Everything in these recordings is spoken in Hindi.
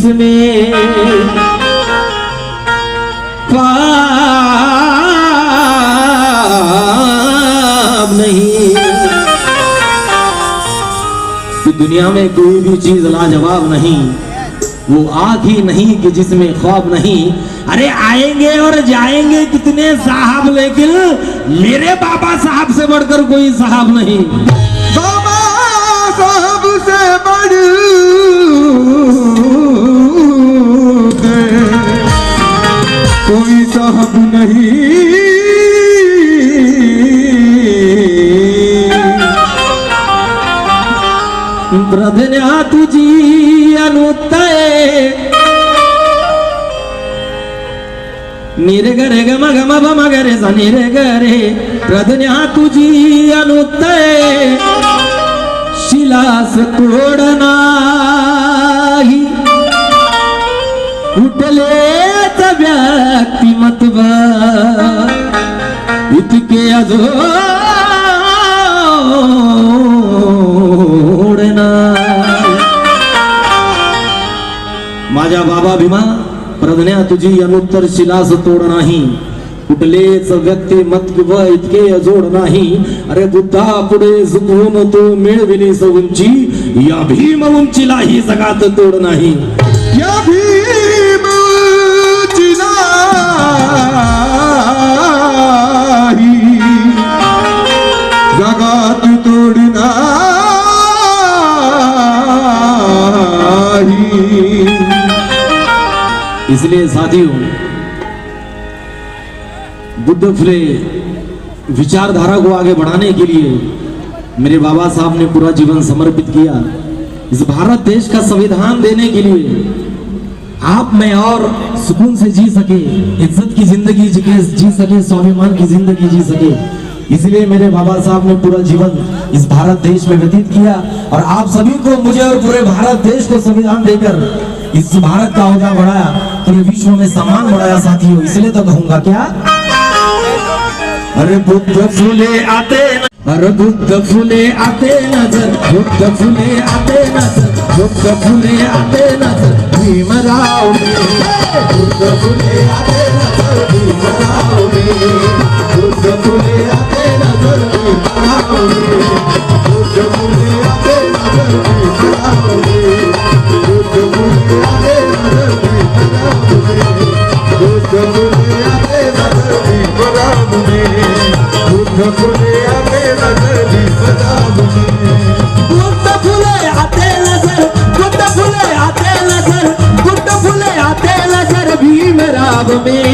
जिसमें ख्वाब नहीं। कि दुनिया में कोई भी चीज लाजवाब नहीं, वो आँख ही नहीं कि जिसमें ख्वाब नहीं। अरे आएंगे और जाएंगे कितने साहब, लेकिन मेरे बाबा साहब से बढ़कर कोई साहब नहीं। बाबा साहब से बढ़ कोई साहब नहीं। प्रधन्या तुझी अनुत्तय निरगरे गम गम बम गरे सा निरगरे। प्रधन्या तुझी अनुत्तय शिलास तोडना ही उठलेच व्यक्तिमत्व इतके अजोडना। माझ्या बाबा भीमा प्रज्ञा तुझी अनुत्तर शिलास तोड नाही, कुठलेच व्यक्तिमत्व इतके अजोड नाही। अरे बुद्धा पुढे झुकवून तो मिळविलीस उंची, या भीम उंचीला ही जगात तोड नाही। या भीम उंचीला ही जगात तोड नाही। इसलिए साथियों, बुद्ध फुले विचारधारा को आगे बढ़ाने के लिए मेरे बाबा साहब ने पूरा जीवन समर्पित किया। इस भारत देश का संविधान देने के लिए आप मैं और सुकून से जी सके, इज्जत की जिंदगी जी सके, स्वाभिमान की जिंदगी जी सके। इसलिए मेरे बाबा साहब ने पूरा जीवन इस भारत देश में व्यतीत किया और आप सभी को, मुझे और पूरे भारत देश को संविधान देकर इस भारत का औहदा बढ़ाया, पूरे विश्व में सम्मान बढ़ाया। साथियों, इसलिए तो कहूंगा क्या, अरे बुद्ध फुले आते, अरे बुद्ध फुले आते नजर, बुद्ध फुले आते नजर, बुद्ध फुले आते नजर भीमराव में। बुद्ध फुले आते नजर भीमराव में, बुद्ध फुले आते नजर भीमराव में, बुद्ध फुले आते नजर भीमराव में, बुद्ध फुले आते नजर भीमराव में, बुद्ध फुले आते नजर भीमराव में, बुद्ध फुले आते नजर भीमराव में। बुद्ध फुले आते नजर, बुद्ध फुले आते नजर, बुद्ध फुले आते नजर भीमराव में।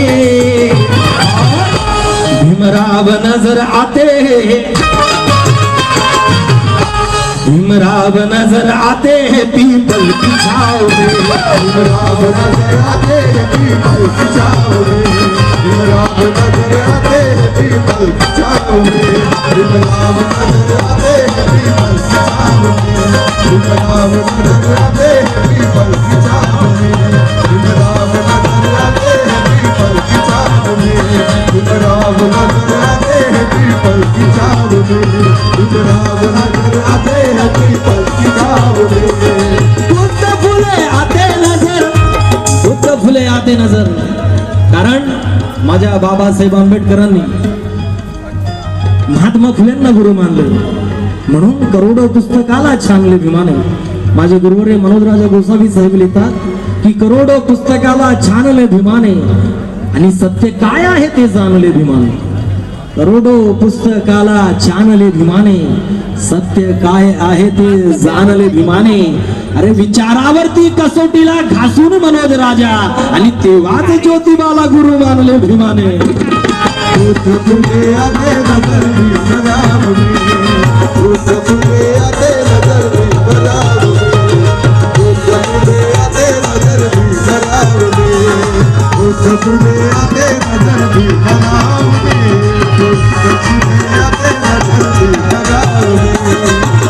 भीमराव नजर आते, भीमराव नजर आते हैं पीपल की छाव में। भीमराव नजर आते हैं पीपल की छाव में, भीमराव नजर आते हैं पीपल की छाव में, भीमराव नजर आते हैं पीपल की छाव में, भीमराव नजर आते हैं पीपल की छाव में, भीमराव नजर आते हैं पीपल की छाव में, भीमराव नजर आते हैं पीपल की छाव में, भीमराव नजर आते हैं पीपल की छाव में। बुद्ध फुले आते नजर, बुद्ध फुले आते नजर। कारण माझ्या बाबासाहेब आंबेडकरांनी महात्मा फुलेंना गुरु मानले, म्हणून करोडो पुस्तकाला छानले भीमाने। माझे गुरुवर्य मनोजराजा गोसावी साहेब लिहितात की करोडो पुस्तकाला छानले भीमाने आणि सत्य काय आहे ते जाणले भीमाने। करोडो पुस्तकाला छानले भीमाने, सत्य काय आहे ते जाणले भीमाने। अरे विचारावरती कसोटीला घासून मनोज राजा आणि तेव्हाच ज्योतिबाला गुरु मानले भीमाने। बुद्ध फुले आते नजर भीमराव में, बुद्ध फुले आते नजर भीमराव में, बुद्ध फुले आते नजर भीमराव में, बुद्ध फुले आते नजर भीमराव में, बुद्ध फुले आते नजर भीमराव में,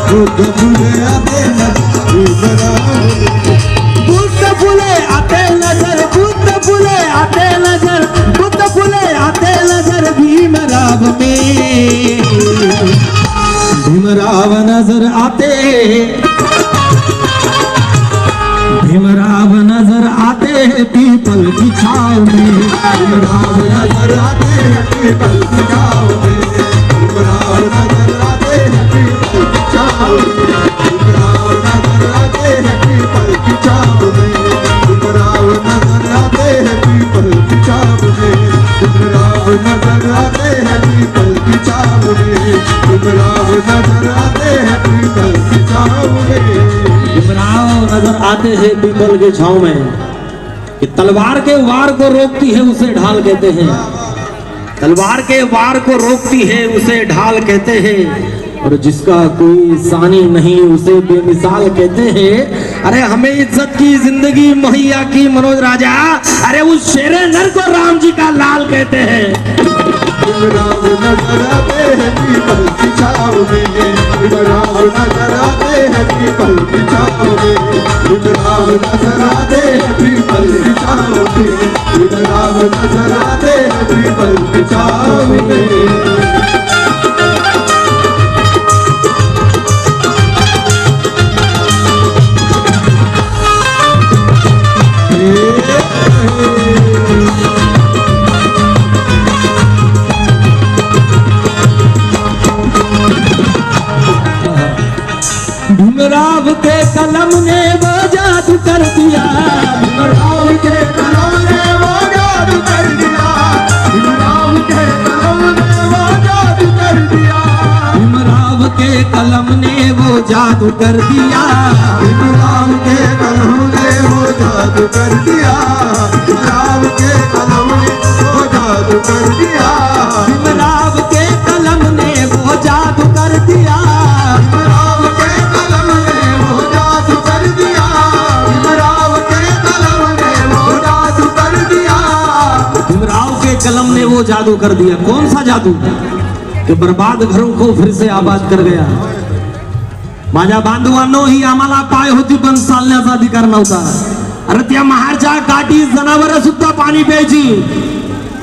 बुद्ध फुले आते नजर भीमराव में। बुद्ध फुले आते नजर, बुद्ध फुले आते नजर, बुद्ध फुले आते नजर भीमराव में। भीमराव नजर आते, भीमराव नजर भीमराव नजर आते हैं पीपल की छाँव में, भीमराव नजर आते हैं पीपल की छाँव में, भीमराव नजर आते हैं पीपल की छाँव में, भीमराव नजर आते हैं पीपल की छाँव में, भीमराव नजर आते हैं पीपल की छाँव में, भीमराव नजर आते हैं पीपल की छाँव में। भीमराव नजर आते हैं पीपल के छांव में। कि तलवार के वार को रोकती है उसे ढाल कहते हैं, तलवार के वार को रोकती है उसे ढाल कहते हैं, और जिसका कोई सानी नहीं उसे बेमिसाल कहते हैं। अरे हमें इज्जत की जिंदगी मुहैया की मनोज राजा, अरे उस शेरे नर को राम जी का लाल कहते हैं। भीमराव नजर आते हैं पीपल की छाँव में, भीमराव नजर आते हैं पीपल की छाँव में, भीमराव नजर आते हैं पीपल की छाँव में, भीमराव नजर आते हैं पीपल की छाँव में। भीमराव के कलम ने वो जादू कर दिया, भीमराव के कलम ने वो जादू कर दिया, भीमराव के कलम ने वो जादू कर दिया, भीमराव के कलम ने वो जादू कर दिया, भीमराव के कलम ने वो जादू कर दिया, भीमराव के कलम ने वो जादू कर दिया, भीमराव के कलम ने वो जादू कर दिया, भीमराव के कलम ने वो जादू कर दिया, भीमराव के कलम ने वो जादू कर दिया। भीमराव के कलम ने वो जादू कर दिया। कौन सा जादू? कि बर्बाद घरों को फिर से आबाद कर गया। माझ्या बांधवांनो, ही आम्हाला पाय होती पण चालण्याचा अधिकार नव्हता। अरे त्या महारच्या काठी जनावरं सुद्धा पाणी प्यायची,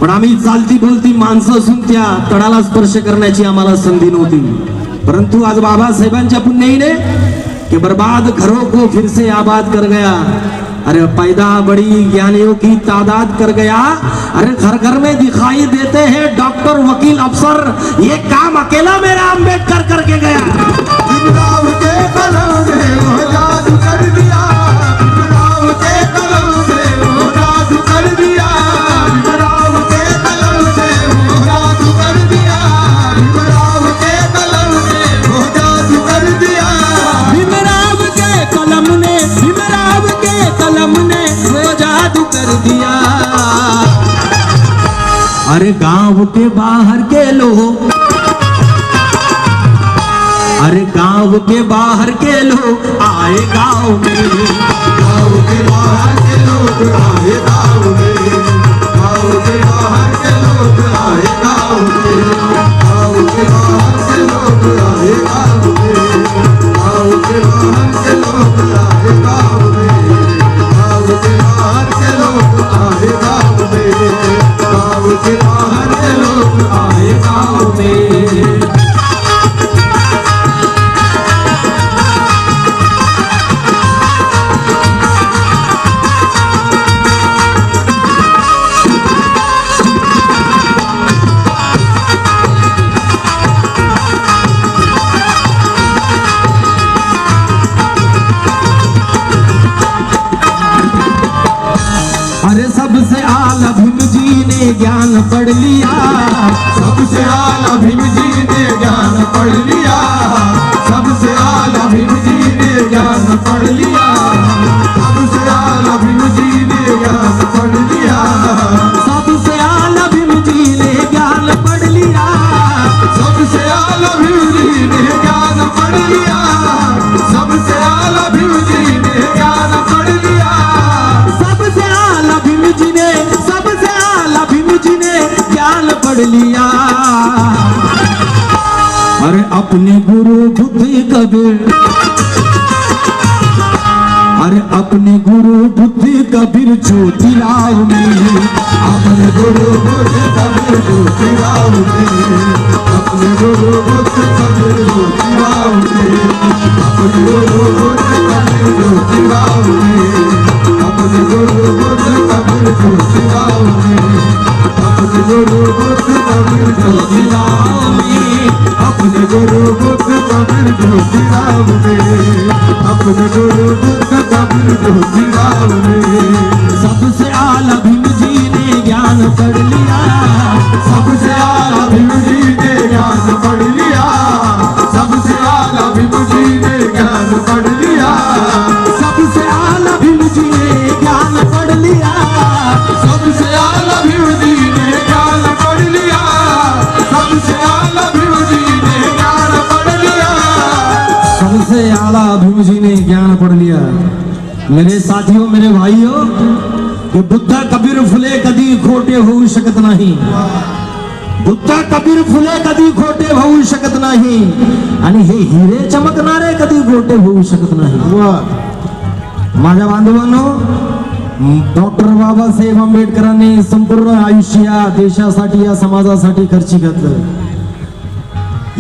पण आम्ही चालती बोलती माणसं असून त्या तळाला स्पर्श करण्याची आम्हाला संधी नव्हती। परंतु आज बाबासाहेबांच्या पुण्याईने कि बर्बाद घरों को फिर से आबाद कर गया। अरे पैदा बड़ी ज्ञानियों की तादाद कर गया। अरे घर घर में दिखाई देते हैं डॉक्टर वकील अफसर, ये काम अकेला मेरा अम्बेडकर करके गया। भीमराव के कलम ने वो जादू कर दिया, भीमराव के कलम ने वो जादू कर दिया, भीमराव के कलम ने वो जादू कर दिया, भीमराव के कलम ने वो जादू कर दिया, भीमराव के कलम ने, भीमराव के कलम ने वो जादू कर दिया। अरे गांव के बाहर के लोग, अरे गांव के बाहर के लोग आए गांव में, गाँव के बाहर के लोग आए गाँव में, गाँव के बाहर के लोग आए गाँव में, गाँव के बाहर के लोग आए गाँव में, गाँव के बाहर के लोग आए गाँव में, गाँव के बाहर के लोग आए गाँव में, गाँव के बाहर के लोग आए गाँव में। अरे सबसे आला भीम जी ने ज्ञान पढ़ लिया, सबसे आला भीम जी ने ज्ञान पढ़ लिया, सबसे आला भीम जी ने ज्ञान पढ़ लिया, सबसे आला भीम जी ने ज्ञान पढ़ लिया, सबसे आला भीम जी ने ज्ञान पढ़ लिया, सबसे आला भीम जी ने ज्ञान पढ़ लिया, सबसे आला भीम जी ने ज्ञान पढ़ लिया, सबसे आला भीम जी ने, सबसे आला भीम जी ने ज्ञान पढ़ लिया। अरे अपने गुरु बुद्ध कबीर, अरे अपने गुरु बुद्ध कबीर ज्योतिराव में, अपने गुरु बुद्ध कबीर ज्योतिराव में, अपने गुरु बुद्ध कबीर ज्योतिराव में, अपने गुरु बुद्ध कबीर ज्योतिराव में, अपने गुरु बुद्ध कबीर ज्योतिराव में। ज्योतिराव में, अपने गुरु बुद्ध कबीर ज्योतिराव में, अपने गुरु बुद्ध कबीर ज्योतिराव में। सबसे आला भीम जी ने ज्ञान पढ़ लिया, सबसे आला भीम जी ने ज्ञान पढ़ लिया, सबसे आला भीम जी ने ज्ञान पढ़ लिया, सबसे आला भीम जी ने ज्ञान पढ़ लिया, सबसे आला भीम जी ने ज्ञान पढ़ लिया, सबसे आला भीम जी ने ज्ञान पढ़ लिया। सबसे आला भीम जी ने ज्ञान पढ़ लिया। मेरे साथियों, मेरे भाइयों, कि बुद्ध कबीर फुले कधी खोटे होऊ शकत नाही, बुद्ध कबीर फुले कधी खोटे होऊ शकत नाही, आणि हे हिरे चमकणारे कधी खोटे होऊ शकत नाही। माझ्या बांधवांनो, डॉक्टर बाबासाहेब आंबेडकरांनी संपूर्ण आयुष्य या देशासाठी, या समाजासाठी खर्ची घातलं।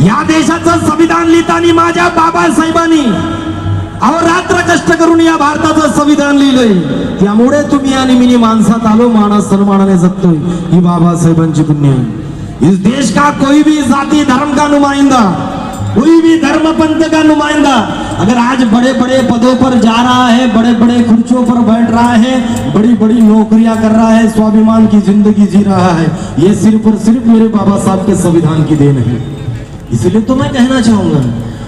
या देशाचं संविधान लिहिताना माझ्या बाबासाहेबांनी अहोरात्र कष्ट करून या भारताचं संविधान लिहिलंय। त्यामुळे तुम्ही आणि मी माणसात आलो, माणूस सन्मानाने जगतोय, ही बाबासाहेबांची पुण्य है। इस देश का कोई भी जाति धर्म का नुमाइंदा, कोई भी धर्म पंथ का नुमाइंदा अगर आज बड़े बड़े पदों पर जा रहा है, बड़े बड़े कुर्सियों पर बैठ रहा है, बड़ी बड़ी नौकरियां कर रहा है, स्वाभिमान की जिंदगी जी रहा है, ये सिर्फ और सिर्फ मेरे बाबा साहब के संविधान की देन है। इसलिए तो मैं कहना चाहूंगा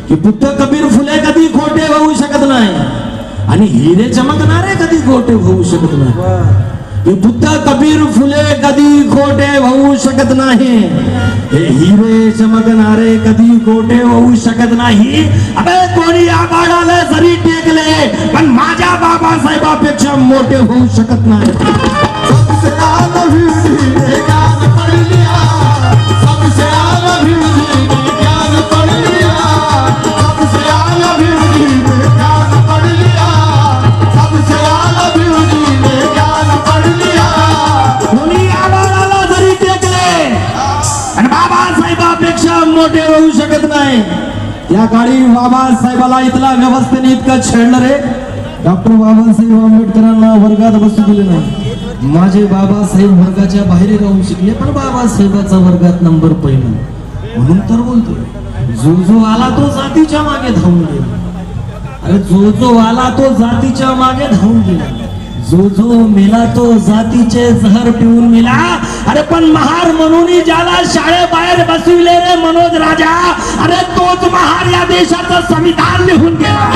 की बुद्ध कबीर फुले कधी खोटे होऊ शकत नाही, आणि हिरे चमकणारे कधी खोटे होऊ शकत नाही। हे बुद्ध कबीर फुले कधी खोटे होऊ शकत नाही, हे हिरे चमकणारे कधी खोटे होऊ शकत नाही। अबे कोणी आबाळाला जरी टेकले, पण माझ्या बाबासाहेबापेक्षा मोठे होऊ शकत नाही। सबसे आला भीम जी ने ज्ञान पढ़ लिया, सबसे आला भीम जी ने ज्ञान पढ़ लिया, सबसे आला भीम जी ने ज्ञान पढ़ लिया, सबसे आला भीम जी ने ज्ञान पढ़ लिया। कोणी आबाळाला जरी टेकले, आणि बाबासाहेबापेक्षा मोठे होऊ शकत नाही। त्या काळी बाबासाहेबाला इथला व्यवस्थेने इतकं छेडलं रे, डॉक्टर बाबासाहेब आंबेडकरांना वर्गात बसू दिले नाही। माझे बाबासाहेब वर्गाच्या बाहेर राहून शिकले, पण बाबासाहेबाचा वर्गात नंबर पहिला, म्हणून तर बोलतो, जो जो आला तो जातीच्या मागे धावून गेला। अरे जो जो आला तो जातीच्या मागे धावून गेला, जो जो मेला तो जातीचे जहर पिऊन मेला। अरे पण महार म्हणून ज्याला शाळेबाहेर बसविले रे मनोज राजा, अरे तोच महार या देशाचं संविधान लिहून गेला।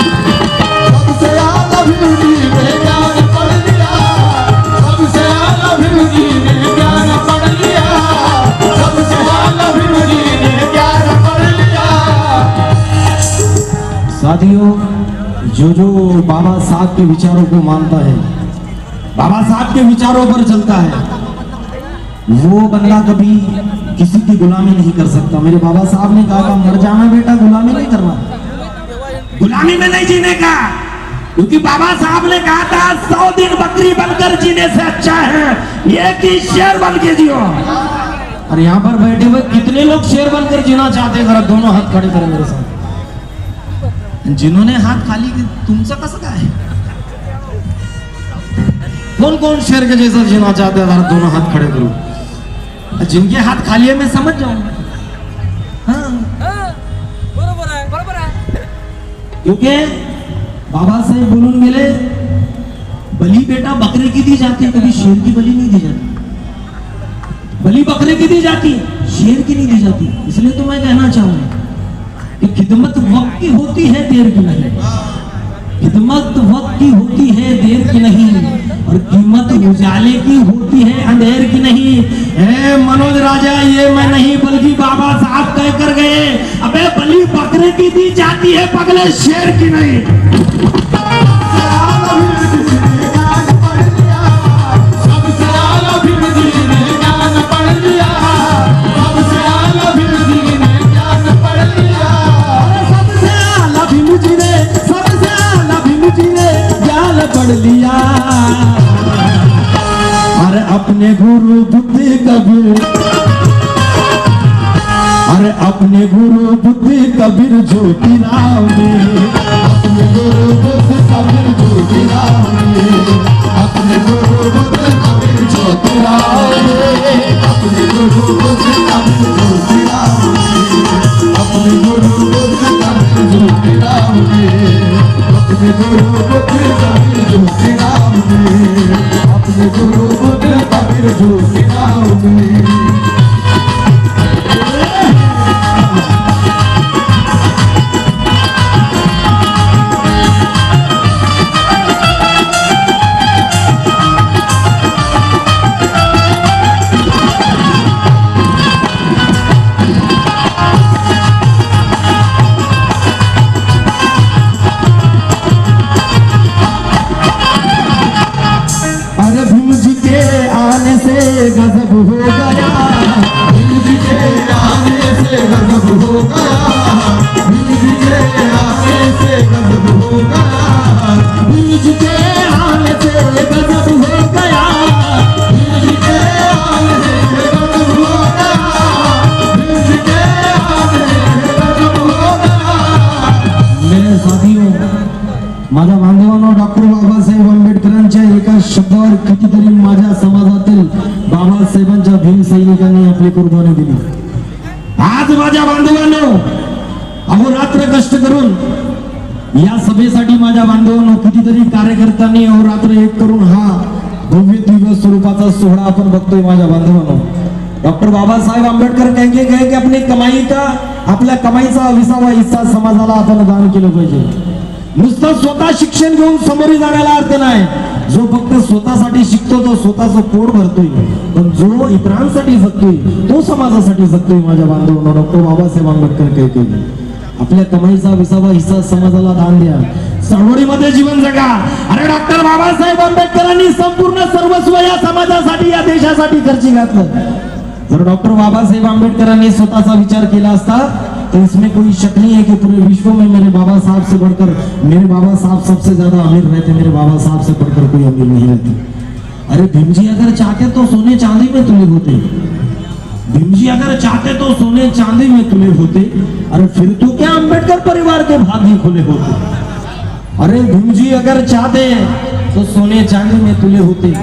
सबसे आला भीम जी ने ज्ञान पढ़ लिया, सबसे आला भीम जी ने ज्ञान पढ़ लिया, सबसे आला भीम जी ने ज्ञान पढ़ लिया। साथियों, जो जो बाबा साहब के विचारों को मानता है, बाबा साहब के विचारों पर चलता है, वो बंदा कभी किसी की गुलामी नहीं कर सकता। मेरे बाबा साहब ने कहा, मर जाना बेटा, गुलामी नहीं करना, गुलामी में नहीं जीने का, क्योंकि बाबा साहब ने कहा था 100 दिन बकरी बनकर जीने से अच्छा है ये कि शेर बन के जियो। और यहाँ पर बैठे हुए कितने लोग शेर बनकर जीना चाहते हैं, जरा दोनों हाथ खड़े करें मेरे साथ। जिन्होंने हाथ खाली, तुमचं कसं काय? कौन कौन शेर के जैसा जीना चाहते हैं, जरा दोनों हाथ खड़े करो। जिनके हाथ खाली है मैं समझ जाऊंगा, हाँ बरोबर आहे। क्योंकि बाबा साहेब बोलून गेले, बली बेटा बकरे की दी जाती है, कभी शेर की बलि नहीं दी जाती। बलि बकरे की दी जाती, शेर की नहीं दी जाती। इसलिए तो मैं कहना चाहूंगा कि खिदमत वक्त की होती है, देर की नहीं। खिदमत वक्त की होती है, देर की नहीं, और कीमत उजाले की होती है, अंधेर की नहीं। ए मनोज राजा, ये मैं नहीं बल्कि बाबा साहब कह कर गए, अबे बलि बकरे की दी जाती है, पगले शेर की नहीं। सबसे आला भीम जी ने ज्ञान पढ़ लिया, सबसे आला भीम जी ने ज्ञान पढ़ लिया, सबसे आला भीम जी ने ज्ञान पढ़ लिया। सबसे आला भीम जी ने, सबसे आला भीम जी ने ज्ञान पढ़ लिया। अरे अपने गुरु बुद्ध कबीर, अरे अपने गुरु बुद्ध कबीर ज्योतिराव ने, अपने गुरु बुद्ध कबीर ज्योतिराव ने, अपने गुरु बुद्ध कबीर ज्योतिराव ने, अपने गुरु बुद्ध कबीर अपने गुरु बुद्ध कबीर जो के नाम में, अपने गुरु बुद्ध कबीर जो के नाम में। गजब हो गया, भीम जी के आने से गजब हो गया, भीम जी के आने से गजब हो गया, भीम जी के आने से गजब हो गया, भीम जी के आने से गजब हो गया, भीम जी के आने से गजब हो गया। मेरे साथियों, माझ्या बांधवांनो, डॉक्टर बाबासाहेब आंबेडकरांच्या एका शब्दावर कितीतरी माझ्या समाजातील बाबासाहेबांच्या भीम सैनिकांनी आपली कुर्बानी दिली। आज माझ्या बांधवांनो, अहोरात्र कष्ट करून या सभेसाठी माझ्या बांधवांनो कितीतरी कार्यकर्त्यांनी अहोरात्र एक करून हा भव्य दिव्य स्वरूपाचा सोहळा आपण बघतोय। माझ्या बांधवांनो, डॉक्टर बाबासाहेब आंबेडकर कहेंगे की अपनी कमाई का, आपल्या कमाईचा 20वा हिस्सा समाजाला आपण दान केलं पाहिजे। नुसतं स्वतः शिक्षण घेऊन समोर जाण्याला अर्थ नाही। जो फक्त स्वतःसाठी शिकतो तो स्वतःचं पोट भरतोय, पण जो इतरांसाठी जगतोय तो समाजासाठी जगतोय। माझ्या बांधवांनो, डॉक्टर बाबासाहेब आंबेडकर कहते आपल्या कमाईचा 20वा हिस्सा समाजाला दान द्या, चळवळीमध्ये जीवन जगा। अरे डॉक्टर बाबासाहेब आंबेडकरांनी संपूर्ण सर्वस्व या समाजासाठी, या देशासाठी खर्ची घातलं। जर डॉक्टर बाबासाहेब आंबेडकरांनी स्वतःचा विचार केला असता तो इसमें कोई शक नहीं है कि पूरे विश्व में मेरे बाबा साहब से बढ़कर, मेरे बाबा साहब सबसे ज्यादा अमीर रहते, मेरे बाबा साहब से बढ़कर कोई अमीर नहीं रहते। अरे भीम जी अगर चाहते तो सोने चांदी में तुले होते, भीम जी अगर चाहते तो सोने चांदी में तुले होते। अरे फिर तो क्या अम्बेडकर परिवार के भाग्य खुले होते। अरे भीम जी अगर चाहते तो सोने चांदी में तुले होते।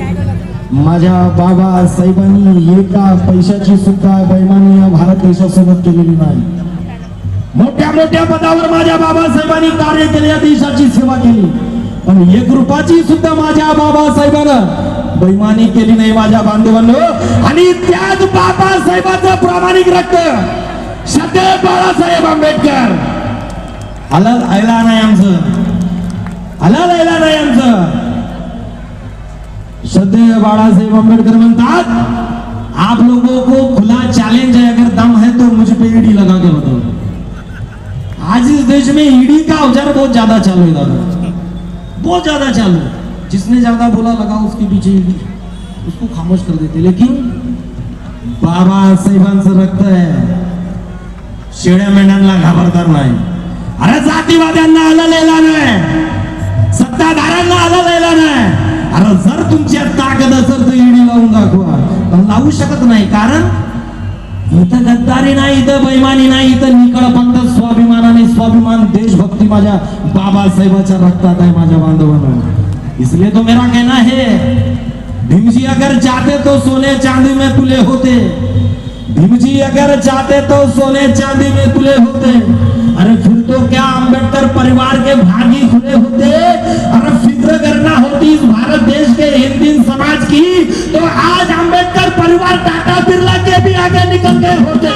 माझ्या बाबा साहेबांनी एका पैशाची सुद्धा बेईमानी या भारत देशासोबत केलेली नाही। मोठ्या मोठ्या पदावर माझ्या बाबासाहेबांनी कार्य केले, या देशाची सेवा केली, पण 1 रुपयाची सुद्धा माझ्या बाबासाहेबांना बेईमानी केली नाही। माझ्या बांधवांनो, आणि त्याच बाबासाहेबांचं प्रामाणिक रक्त श्रद्धेय बाळासाहेब आंबेडकर आला नाही आमचं, आला नाही आमचं। श्रद्धेय बाळासाहेब आंबेडकर म्हणतात, आप लोगों को खुला चैलेंज है, अगर दम है तो मुझ पे ईडी लगा के बताओ। आज इस देश में ईडी का औजार बहुत ज्यादा चालू है दादा, बहुत ज्यादा चालू है। जिसने ज्यादा बोला लगा उसके पीछे ईडी, उसको खामोश कर देते। लेकिन बाबा साहेबांचं रक्त आहे, शेळ्या मेंढ्यांना घाबरदार नाही। अरे जातीवाद्यांना आलेला नाही, सत्ताधाऱ्यांना आलेला नाही। अरे जर तुमच्यात ताकद असेल तर ईडी लावून दाखवा, पण लावू शकत नाही, कारण इथं गद्दारी नाही, इथं बेईमानी नाही, इथं निकळपंत स्वाभिमानाने, स्वाभिमान देशभक्ती माझ्या बाबासाहेबाच्या रक्तात आहे। माझ्या बांधवांनो, इसलिए तो मेरा कहना है, भीम जी अगर चाहते तो सोने चांदी में तुले होते, भीम जी अगर चाहते तो सोने चांदी में तुले होते। अरे फिर तो क्या अम्बेडकर परिवार के भागी खुले होते। अरे फिक्र करना होती इस भारत देश के हिंदू समाज की, तो आज अम्बेडकर परिवार टाटा बिरला के भी आगे निकल गए होते।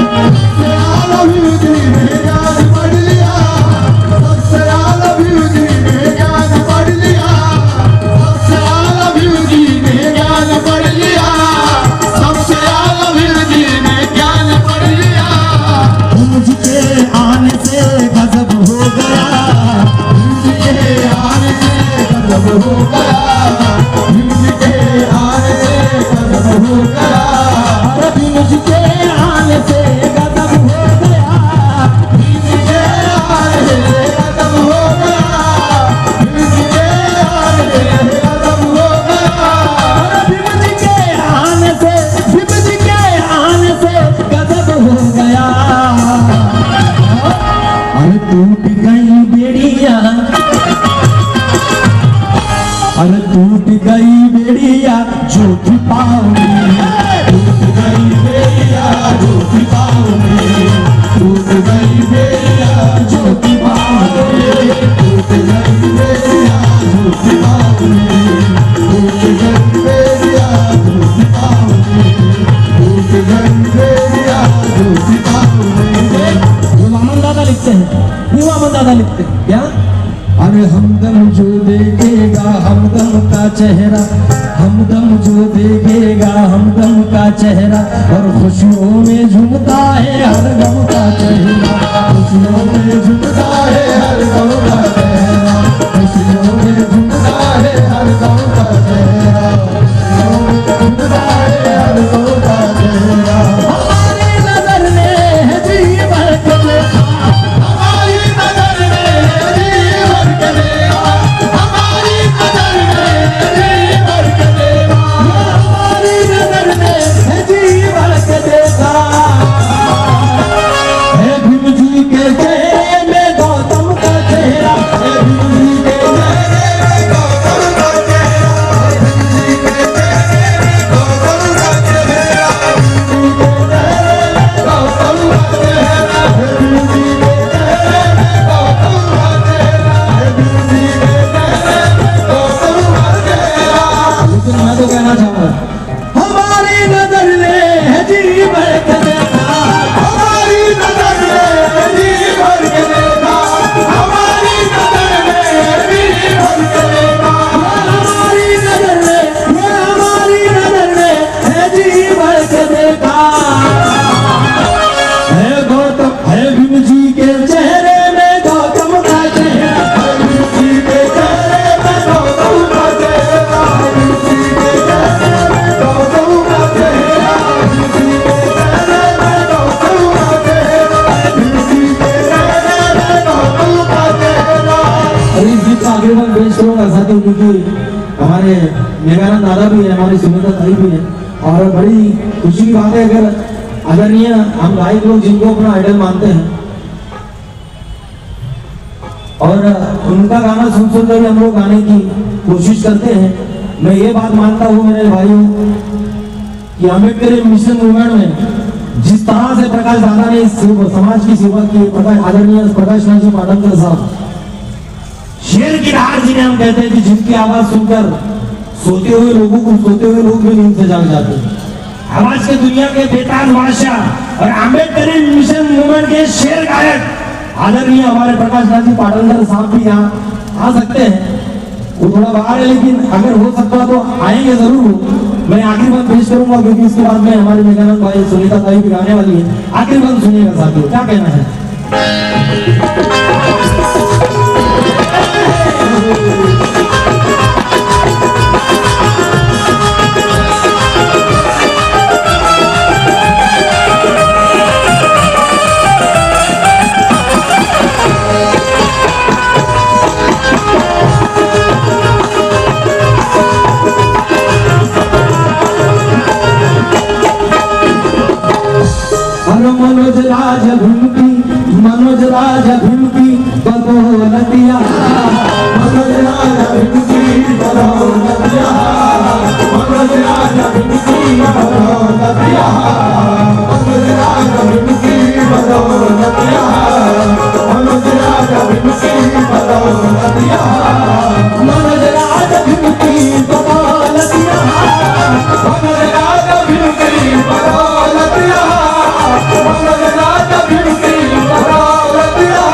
अरे टूट गई बेड़िया जो थी पाँव में, टूट गई बेड़िया जो थी पाँव में, टूट गई बेड़िया जो थी पाँव में, टूट गई बेड़िया अंधेरिया जो सितारों में वामन दादा लिखते हैं, ये वामन दादा लिखते हैं क्या? अरे हमदम जो देखेगा हमदम का चेहरा, हमदम जो देखेगा हमदम का चेहरा, और खुशियों में झूमता है हर गम का चेहरा, खुशियों में झुमता है हर गम का चेहरा, खुशियों में झुमता है हर गम का चेहरा, खुशियों में झुमता है हर गम का चेहरा। हमारी नजर ने है जी भर के देखा, हमारी नजर में जीवन के देवा, हमारी नजर में जीवन के देवा, हमारी नजर ने है जी भर के देखा, है भीम जी के चेहरे में गौतम का चेहरा, है भीम जी के चेहरे में गौतम का चेहरा, जी के चेहरे में गौतम का चेहरा, जी के चेहरे में गौतम का चेहरा, जी के चेहरे में गौतम का चेहरा, जी के चेहरे में गौतम का चेहरा। लेकिन मैं तो कहना चाहूंगा, हमारी नजर ने है जी भर के देखा, हमारी नजर में जीवन के देवा, हमारी नजर में जीवन के देवा, हमारी नजर ने, ये हमारी नजर ने है जी भर के देखा, है गौतम, है भीम जी के चेहरे में गौतम का चेहरा, जी के चेहरे में गौतम का चेहरा, जी के चेहरे में गौतम का चेहरा, जी के चेहरे में गौतम का चेहरा, जी के चेहरे में गौतम का चेहरा। और इस गीत का आगे मैं पेश करूंगा साथियों, क्योंकि हमारे मेघानंद दादा भी है, हमारी सुनीता ताई भी है, और बड़ी खुशी की बात है अगर आदरणीय हम गायक लोग जिनको अपना आइडल मानते हैं और उनका गाना सुन सुनकर भी हम लोग गाने की कोशिश करते हैं। मैं ये बात मानता हूँ मेरे भाइयों कि अम्बेडकर मिशन मूवमेंट में जिस तरह से प्रकाश दादा ने इस समाज की सेवा की, प्रकाश आदरणीय प्रकाश नाथ जी पाटणकर साहब शेर की धार जिन्हें हम कहते हैं कि जिनकी आवाज सुनकर सोते हुए लोग भी नींद से जाग जाते हैं। आवाज के दुनिया के बेताज बादशाह और अम्बेडकर मिशन मूवमेंट के शेर गायक आदरणीय हमारे प्रकाश नाथ जी पाटणकर साहब भी यहाँ आ सकते हैं। वो थोड़ा बाहर है, लेकिन अगर हो सकता तो आएंगे जरूर। मैं आखिरी बात पेश करूंगा क्योंकि इसके बाद में हमारे मेघानंद भाई सुनीता ताई भी गाने वाली है। आखिरी बात सुनिएगा साथियों, क्या कहना है। मनोज राज भीम की बदौलतिया, मनोज राज भीम की बदौलतिया, मनोज राज भीम की बदौलतिया, मनोज राज भीम की बदौलतिया, मनोज राज भीम की बदौलतिया, मनोज राज भीम की बदौलतिया, मनोज राज भीम की बदौलतिया, मनोज राज भीम की बदौलतिया,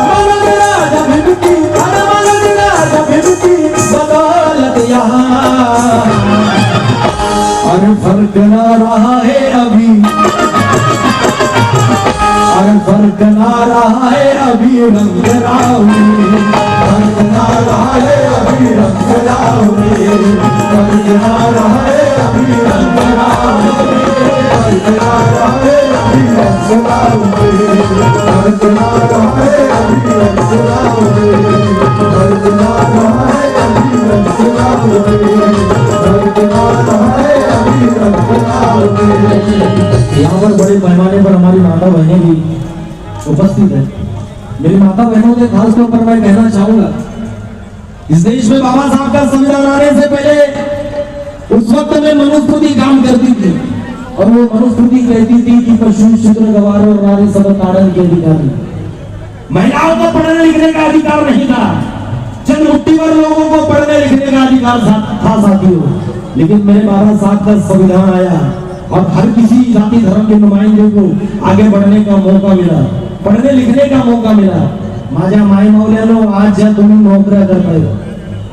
मनोज राज भीम की, अरे मनोज राज भीम की बदौलतिया। अरे फर्क ना रहा है अभी, अरे फर्क ना रहा है अभी रंग रावली, फर्क ना रहा है अभी रंग रावली, फर्क ना रहा है अभी रंग रावली, फर्क ना रहा है अभी रंग रावली, फर्क ना रहा है अभी रंग रावली, फर्क ना रहा है अभी रंग रावली, फर्क ना रहा है अभी रंग रावली। यहाँ पर बड़े पैमाने पर हमारी माता बहनें भी उपस्थित है। मेरी माता बहनों के खास तौर पर मैं कहना चाहूंगा, इस देश में बाबा साहब का संविधान आने से पहले उस वक्त में मनुस्मृति काम करती थी और वो मनुस्मृति कहती थी कि पशु शूद्र गवार और नारी सब ताड़न के अधिकारी। महिलाओं को पढ़ने लिखने का अधिकार नहीं था, चंद मुट्ठी भर लोगों को पढ़ने लिखने का अधिकार था साथियों। लेकिन मेरे बाबा साहब का संविधान आया और हर किसी जाति धर्म के नुमाइंदे को आगे बढ़ने का मौका मिला, पढ़ने लिखने का मौका मिला। माझ्या माय मावल्यानो आज ज्या तुम्ही नोकऱ्या करताय,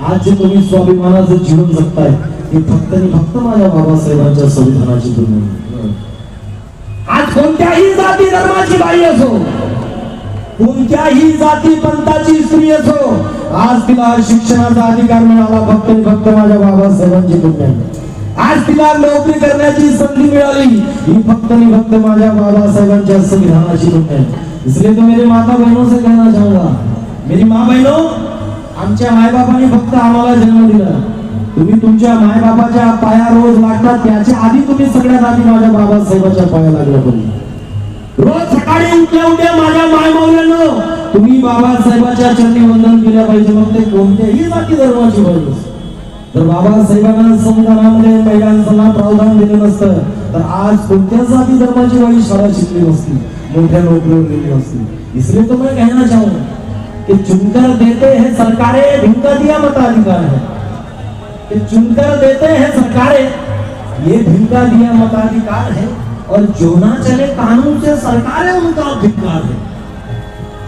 आज जे तुम्ही स्वाभिमानाचं जीवन जगताय, हे फक्त आणि फक्त माझ्या बाबासाहेबांच्या संविधानाची दुनिया। आज कोणत्याही जाती धर्माची बाई असो, कोणत्याही जाती पंथाची स्त्री असो, आज तिला शिक्षणाचा अधिकार मिळाला फक्त आणि फक्त माझ्या बाबासाहेबांची दुनिया। आज तिला नोकरी करण्याची संधी मिळाली ही फक्त आणि फक्त माझ्या बाबासाहेबांच्या संविधानाची दुनिया। इसलिए तो मेरे माता बहनों से कहना चाहूंगा, मेरी माँ बहनों, आमच्या माय बाबांनी फक्त आम्हाला जन्म दिला, तुम्ही तुमच्या माय बाबाच्या पाया रोज लागतात त्याच्या आधी तुम्ही सगळ्यात आधी माझ्या बाबासाहेबांच्या पाया लागला पाहिजे। रोज सकाळी उठल्या माझ्या माय मावल्यानो तुम्ही बाबासाहेबांच्या चरणी वंदन केलं पाहिजे, मग ते कोणत्याही जाती धर्माची बाई असो। जर बाबासाहेबांना संविधानामध्ये महिलांना प्रावधान दिलं नसतं तर आज कोणत्या जाती धर्माची बाई शाळा शिकली नसती, मोठ्या नोकरीवर गेली नसती। इसलिए तो मैं कहना चाहूंगा कि चुनकर देते हैं सरकारें, भिनका दिया मताधिकार है। कि चुनकर देते हैं सरकारें, ये भिनका दिया मताधिकार है, और जो ना चले कानून से सरकारें उनका धिक्कार है।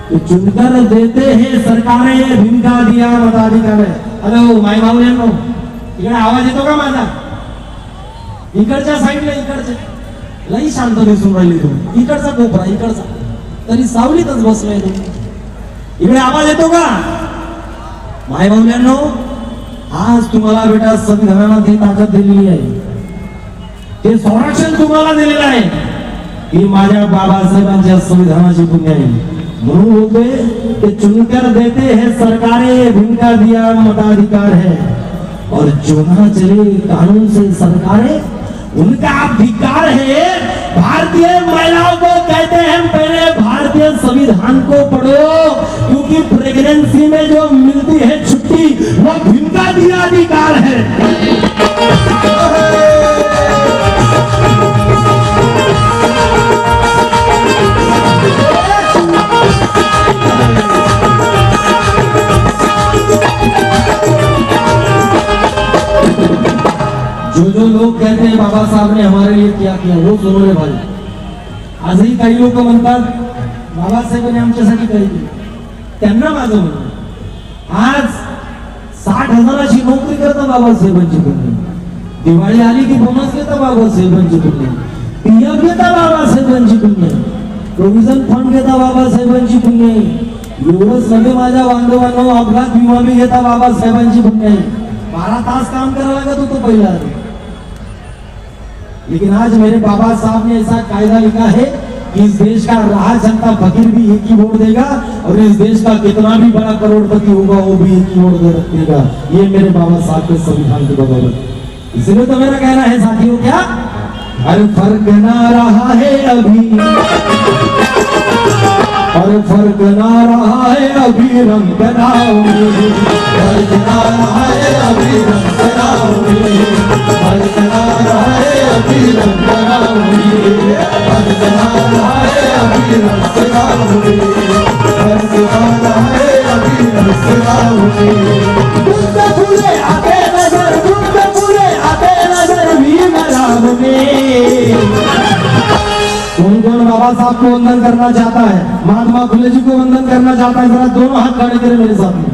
तो चुनकर देते हैं सरकारें, भिनका दिया मताधिकार है। हॅलो माय मावल्यांनो, इकडे आवाज येतो का माझा? इकडच्या साईडला, इकडच्या लई शांत दिसून राहिली तुम्ही, इकडचा कोपरा, इकडचा तरी सावलीतच बसलाय तुम्ही, इकडे आवाज येतो का? माय मावल्यांनो, आज तुम्हाला बेटा संविधानानं ती ताकद दिलेली आहे, ते संरक्षण तुम्हाला दिलेलं आहे, ही माझ्या बाबासाहेबांच्या संविधानाची पुण्य आहे। म्हणून बोलते कि चुनकर देते हैं सरकारें, भिनका दिया मताधिकार है, और जो ना चले कानून से सरकारें उनका धिक्कार है। भारतीय महिलाओं को कहते हैं पहले भारतीय संविधान को पढ़ो, क्योंकि प्रेगनेंसी में जो मिलती है छुट्टी वो भिनका दिया अधिकार है। जो लोग कहते हैं बाबा साहब ने हमारे लिए क्या किया, वो सुनो रे भाई। आजही काही लोक म्हणतात बाबासाहेबांनी आमच्यासाठी काही केलं, त्यांना माझं म्हणणं, आज 60,000ची नोकरी करता बाबासाहेबांची पुण्य, दिवाळी आली की बोनस घेता बाबासाहेबांची पुण्य, पीएफ घेता बाबासाहेबांची पुण्य, प्रोव्हिजन फंड घेता बाबासाहेबांची पुण्य, एवढंच नव्हे माझ्या बांधवांनो, अपघात विमा बी घेता बाबासाहेबांची पुण्य। 12 तास काम करावं लागत होतं पहिला, लेकिन आज मेरे बाबा साहब ने ऐसा कायदा लिखा है कि इस देश का राह चलता फकीर भी एक ही वोट देगा, और इस देश का कितना भी बड़ा करोड़पति होगा वो भी एक ही वोट देगा। ये मेरे बाबा साहब के संविधान की बदौलत। इसलिए तो मेरा कहना है साथियों, क्या हर फर्क ना रहा है अभी, और फर्क ना रहा है अभी रंग बनाओगे, फर्क ना रहा है अभी रंग बनाओगे, फर्क ना रहा है अभी रंग बनाओगे, फर्क ना रहा है अभी रंग बनाओगे, फर्क ना रहा है अभी रंग बनाओगे। बुद्ध फूले आते नजर, बुद्ध फूले आते नजर भीमराव में। कौन कौन बाबा साहब को वंदन करना चाहता है, महात्मा फुले जी को वंदन करना चाहता है, जरा दोनों हाथ खड़े करें मेरे साथ में।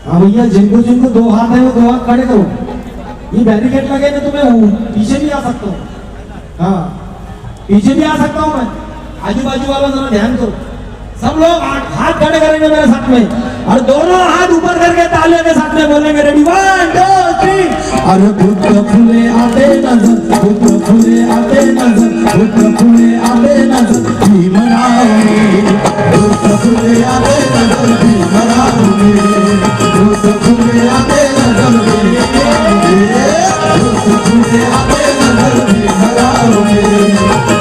हाँ भैया, जिनको जिनको 2 हाथ है वो 2 हाथ खड़े करो। ये बैरिकेड लगे ना, तुम्हें पीछे भी आ सकता हूँ, हाँ पीछे भी आ सकता हूँ मैं, आजू बाजू वालों जरा ध्यान करो। सब लोग हाथ खड़े करेंगे मेरे साथ में, और दोनों हाथ ऊपर करके तालियों के साथ में बोलेंगे, रेडी 1 2 3। अरे बुद्ध फूले आते नजर, बुद्ध फूले आते नजर, बुद्ध फूले आते नजर भीमराव में, बुद्ध फूले आते नजर भीमराव में, बुद्ध फूले आते नजर बुद्ध फूले आते नजर भीमराव में,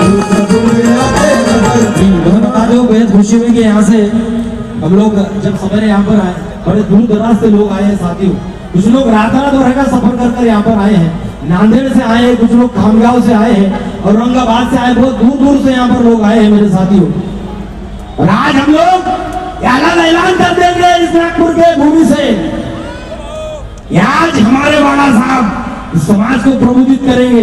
बुद्ध फूले आते नजर भीमराव। जो बेहद खुशी हुई कि यहाँ से हम लोग जब सवेरे यहाँ पर आए, बड़े दूर दराज से लोग आए हैं साथियों, कुछ लोग रात भर का सफर कर यहाँ पर आए हैं, नांदेड़ से आए हैं, कुछ लोग खामगांव से आए हैं, और औरंगाबाद से आए, बहुत दूर दूर से यहाँ पर लोग आए हैं मेरे साथियों। और आज हम लोग ऐलान कर देंगे इस नागपुर के भूमि से, आज हमारे बाला साहब समाज को प्रबोधित करेंगे,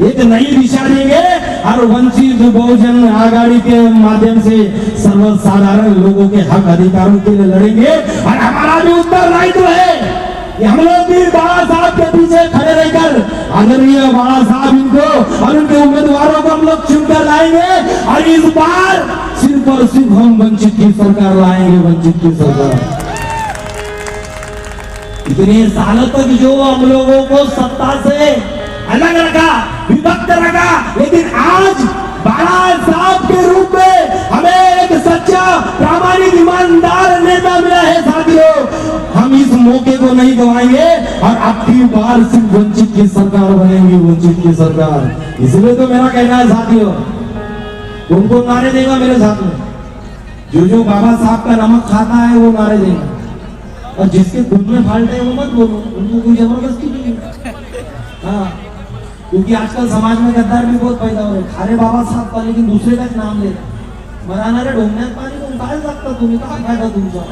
एक नई दिशा देंगे और वंचित बहुजन आघाड़ी के माध्यम से सर्वसाधारण लोगों के हक अधिकारों के लिए लड़ेंगे। और हमारा भी उत्तरदायित्व है कि हम लोग भी बाबा साहब के पीछे खड़े रहकर आदरणीय बाबा साहब इनको और उनके उम्मीदवारों को हम लोग चुनकर लाएंगे। और इस बार सिर्फ और सिर्फ हम वंचित की सरकार लाएंगे, वंचित की सरकार। इतने सालों तक जो हम लोगों को सत्ता से अलग रखा, विभक्त रखा, लेकिन आज बाबा साहब के रूप में हमें एक सच्चा प्रामाणिक ईमानदार नेता मिला है साथियों। हम इस मौके को नहीं गवाएंगे और अब की बार सिर्फ वंचित की सरकार बनेगी, वंचित की सरकार। इसलिए तो मेरा कहना है साथियों, उनको नारे देगा मेरे साथ में, जो बाबा साहब का नमक खाता है वो नारे देगा, और जिसके खुद में फाल्ट है वो मत बोलो, उनको कोई जबरदस्ती नहीं है। हाँ, क्योंकि आजकल समाज में गद्दार भी बहुत पैदा हो रहे, खारे बाबा साहब का लेकिन दूसरे का नाम लेता, मराणारे ढोंगण्यात पाणी कोण काय लागतं, तुम्ही काय फायदा तुमचा?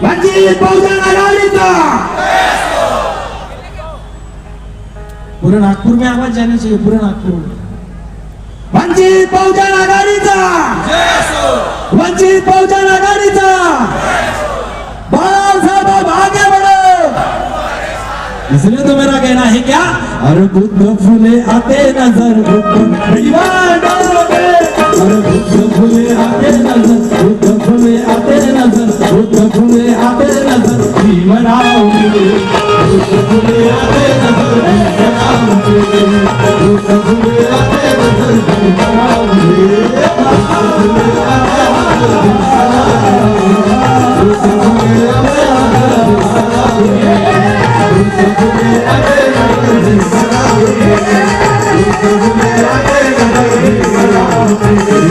वंचित बहुजन आघाडीचा पूरे नागपुर में आवाज जाना चाहिए, पूरे नागपुर में वंचित बहुजन आघाडीचा, वंचित बहुजन आघाडीचा, बाबा साहब अब आगे बढ़ो। इसलिए तो मेरा कहना है क्या, अरे बुद्ध फूले आते नजर, अरे बुद्ध फूले आते नजर, बुद्ध फूले आते नजर, बुद्ध फूले आते नजर, भीमराव के, बुद्ध फूले आते नजर, भीमराव के, बुद्ध फूले आते नजर, भीमराव के, बुद्ध फूले आते नजर, भीमराव के,